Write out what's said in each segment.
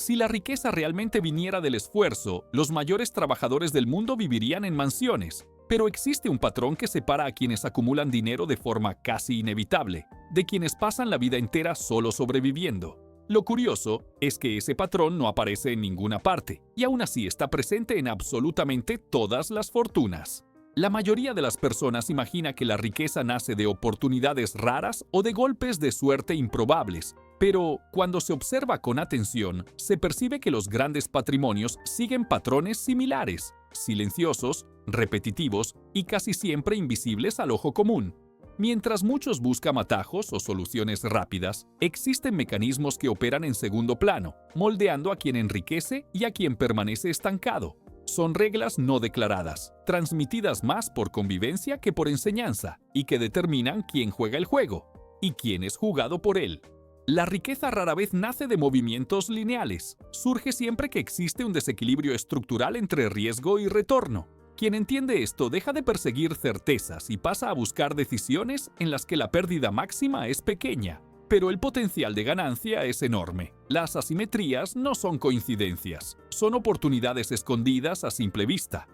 Si la riqueza realmente viniera del esfuerzo, los mayores trabajadores del mundo vivirían en mansiones. Pero existe un patrón que separa a quienes acumulan dinero de forma casi inevitable, de quienes pasan la vida entera solo sobreviviendo. Lo curioso es que ese patrón no aparece en ninguna parte, y aún así está presente en absolutamente todas las fortunas. La mayoría de las personas imagina que la riqueza nace de oportunidades raras o de golpes de suerte improbables, pero cuando se observa con atención, se percibe que los grandes patrimonios siguen patrones similares, silenciosos, repetitivos y casi siempre invisibles al ojo común. Mientras muchos buscan atajos o soluciones rápidas, existen mecanismos que operan en segundo plano, moldeando a quien enriquece y a quien permanece estancado. Son reglas no declaradas, transmitidas más por convivencia que por enseñanza, y que determinan quién juega el juego y quién es jugado por él. La riqueza rara vez nace de movimientos lineales. Surge siempre que existe un desequilibrio estructural entre riesgo y retorno. Quien entiende esto deja de perseguir certezas y pasa a buscar decisiones en las que la pérdida máxima es pequeña, pero el potencial de ganancia es enorme. Las asimetrías no son coincidencias, son oportunidades escondidas a simple vista.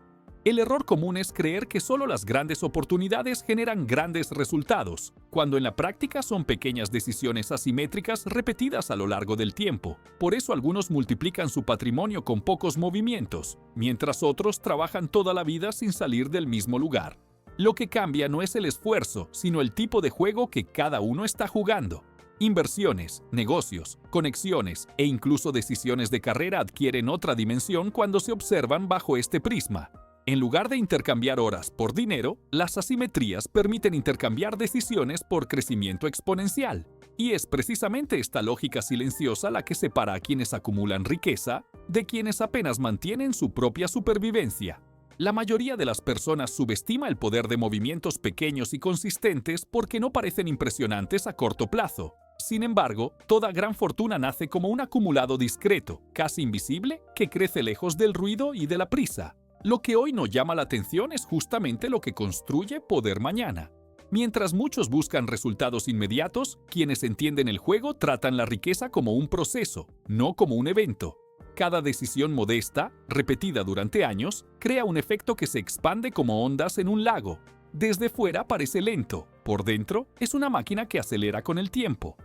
El error común es creer que solo las grandes oportunidades generan grandes resultados, cuando en la práctica son pequeñas decisiones asimétricas repetidas a lo largo del tiempo. Por eso algunos multiplican su patrimonio con pocos movimientos, mientras otros trabajan toda la vida sin salir del mismo lugar. Lo que cambia no es el esfuerzo, sino el tipo de juego que cada uno está jugando. Inversiones, negocios, conexiones e incluso decisiones de carrera adquieren otra dimensión cuando se observan bajo este prisma. En lugar de intercambiar horas por dinero, las asimetrías permiten intercambiar decisiones por crecimiento exponencial. Y es precisamente esta lógica silenciosa la que separa a quienes acumulan riqueza de quienes apenas mantienen su propia supervivencia. La mayoría de las personas subestima el poder de movimientos pequeños y consistentes porque no parecen impresionantes a corto plazo. Sin embargo, toda gran fortuna nace como un acumulado discreto, casi invisible, que crece lejos del ruido y de la prisa. Lo que hoy no llama la atención es justamente lo que construye poder mañana. Mientras muchos buscan resultados inmediatos, quienes entienden el juego tratan la riqueza como un proceso, no como un evento. Cada decisión modesta, repetida durante años, crea un efecto que se expande como ondas en un lago. Desde fuera parece lento, por dentro es una máquina que acelera con el tiempo.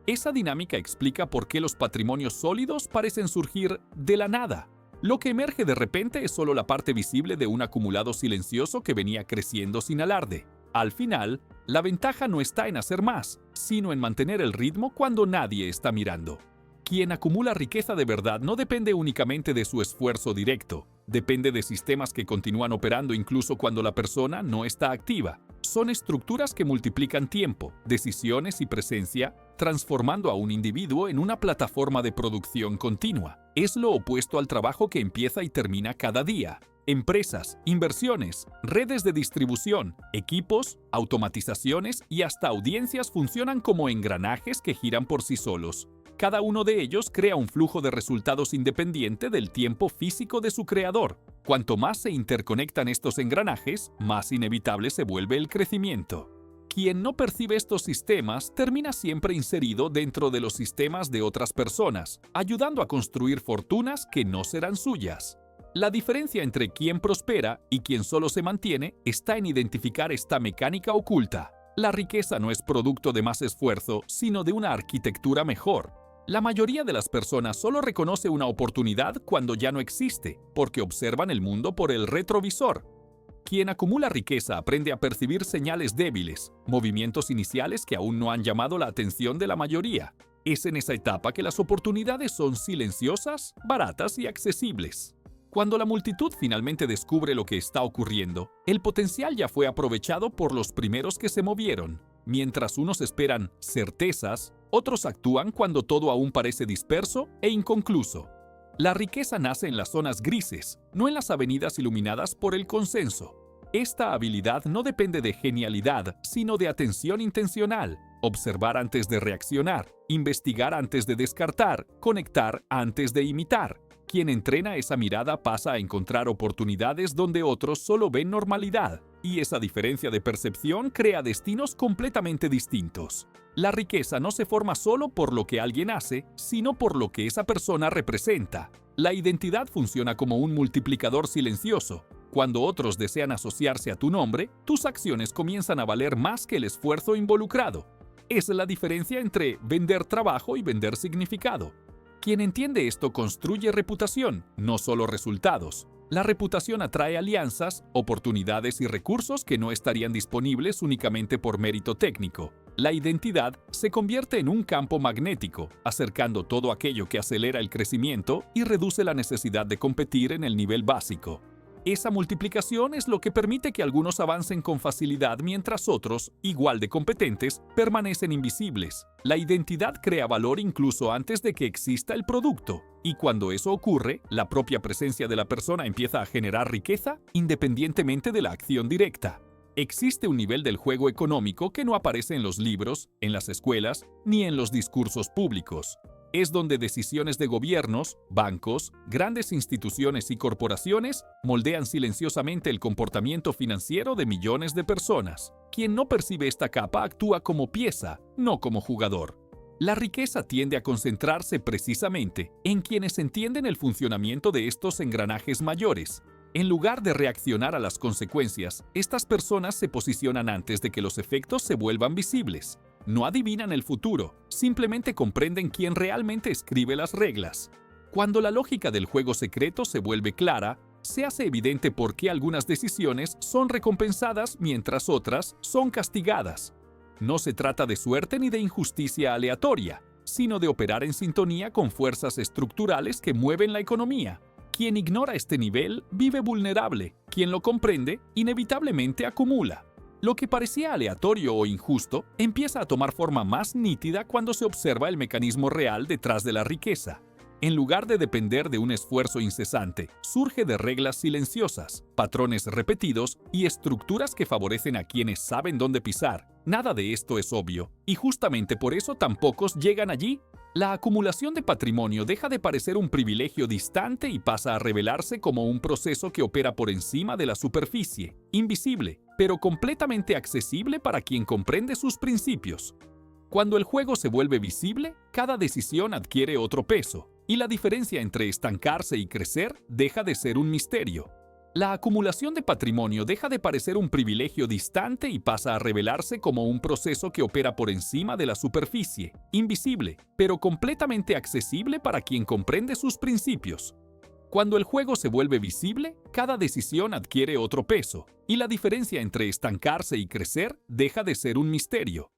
Esa dinámica explica por qué los patrimonios sólidos parecen surgir de la nada. Lo que emerge de repente es solo la parte visible de un acumulado silencioso que venía creciendo sin alarde. Al final, la ventaja no está en hacer más, sino en mantener el ritmo cuando nadie está mirando. Quien acumula riqueza de verdad no depende únicamente de su esfuerzo directo, depende de sistemas que continúan operando incluso cuando la persona no está activa. Son estructuras que multiplican tiempo, decisiones y presencia, transformando a un individuo en una plataforma de producción continua. Es lo opuesto al trabajo que empieza y termina cada día. Empresas, inversiones, redes de distribución, equipos, automatizaciones y hasta audiencias funcionan como engranajes que giran por sí solos. Cada uno de ellos crea un flujo de resultados independiente del tiempo físico de su creador. Cuanto más se interconectan estos engranajes, más inevitable se vuelve el crecimiento. Quien no percibe estos sistemas termina siempre inserido dentro de los sistemas de otras personas, ayudando a construir fortunas que no serán suyas. La diferencia entre quien prospera y quien solo se mantiene está en identificar esta mecánica oculta. La riqueza no es producto de más esfuerzo, sino de una arquitectura mejor. La mayoría de las personas solo reconoce una oportunidad cuando ya no existe, porque observan el mundo por el retrovisor. Quien acumula riqueza aprende a percibir señales débiles, movimientos iniciales que aún no han llamado la atención de la mayoría. Es en esa etapa que las oportunidades son silenciosas, baratas y accesibles. Cuando la multitud finalmente descubre lo que está ocurriendo, el potencial ya fue aprovechado por los primeros que se movieron. Mientras unos esperan certezas, otros actúan cuando todo aún parece disperso e inconcluso. La riqueza nace en las zonas grises, no en las avenidas iluminadas por el consenso. Esta habilidad no depende de genialidad, sino de atención intencional, observar antes de reaccionar, investigar antes de descartar, conectar antes de imitar. Quien entrena esa mirada pasa a encontrar oportunidades donde otros solo ven normalidad. Y esa diferencia de percepción crea destinos completamente distintos. La riqueza no se forma solo por lo que alguien hace, sino por lo que esa persona representa. La identidad funciona como un multiplicador silencioso. Cuando otros desean asociarse a tu nombre, tus acciones comienzan a valer más que el esfuerzo involucrado. Es la diferencia entre vender trabajo y vender significado. Quien entiende esto construye reputación, no solo resultados. La reputación atrae alianzas, oportunidades y recursos que no estarían disponibles únicamente por mérito técnico. La identidad se convierte en un campo magnético, acercando todo aquello que acelera el crecimiento y reduce la necesidad de competir en el nivel básico. Esa multiplicación es lo que permite que algunos avancen con facilidad mientras otros, igual de competentes, permanecen invisibles. La identidad crea valor incluso antes de que exista el producto. Y cuando eso ocurre, la propia presencia de la persona empieza a generar riqueza independientemente de la acción directa. Existe un nivel del juego económico que no aparece en los libros, en las escuelas, ni en los discursos públicos. Es donde decisiones de gobiernos, bancos, grandes instituciones y corporaciones moldean silenciosamente el comportamiento financiero de millones de personas. Quien no percibe esta capa actúa como pieza, no como jugador. La riqueza tiende a concentrarse precisamente en quienes entienden el funcionamiento de estos engranajes mayores. En lugar de reaccionar a las consecuencias, estas personas se posicionan antes de que los efectos se vuelvan visibles. No adivinan el futuro, simplemente comprenden quién realmente escribe las reglas. Cuando la lógica del juego secreto se vuelve clara, se hace evidente por qué algunas decisiones son recompensadas mientras otras son castigadas. No se trata de suerte ni de injusticia aleatoria, sino de operar en sintonía con fuerzas estructurales que mueven la economía. Quien ignora este nivel vive vulnerable, quien lo comprende inevitablemente acumula. Lo que parecía aleatorio o injusto empieza a tomar forma más nítida cuando se observa el mecanismo real detrás de la riqueza. En lugar de depender de un esfuerzo incesante, surge de reglas silenciosas, patrones repetidos y estructuras que favorecen a quienes saben dónde pisar. Nada de esto es obvio, y justamente por eso tan pocos llegan allí. La acumulación de patrimonio deja de parecer un privilegio distante y pasa a revelarse como un proceso que opera por encima de la superficie, invisible, pero completamente accesible para quien comprende sus principios. Cuando el juego se vuelve visible, cada decisión adquiere otro peso, y la diferencia entre estancarse y crecer deja de ser un misterio. La acumulación de patrimonio deja de parecer un privilegio distante y pasa a revelarse como un proceso que opera por encima de la superficie, invisible, pero completamente accesible para quien comprende sus principios. Cuando el juego se vuelve visible, cada decisión adquiere otro peso, y la diferencia entre estancarse y crecer deja de ser un misterio.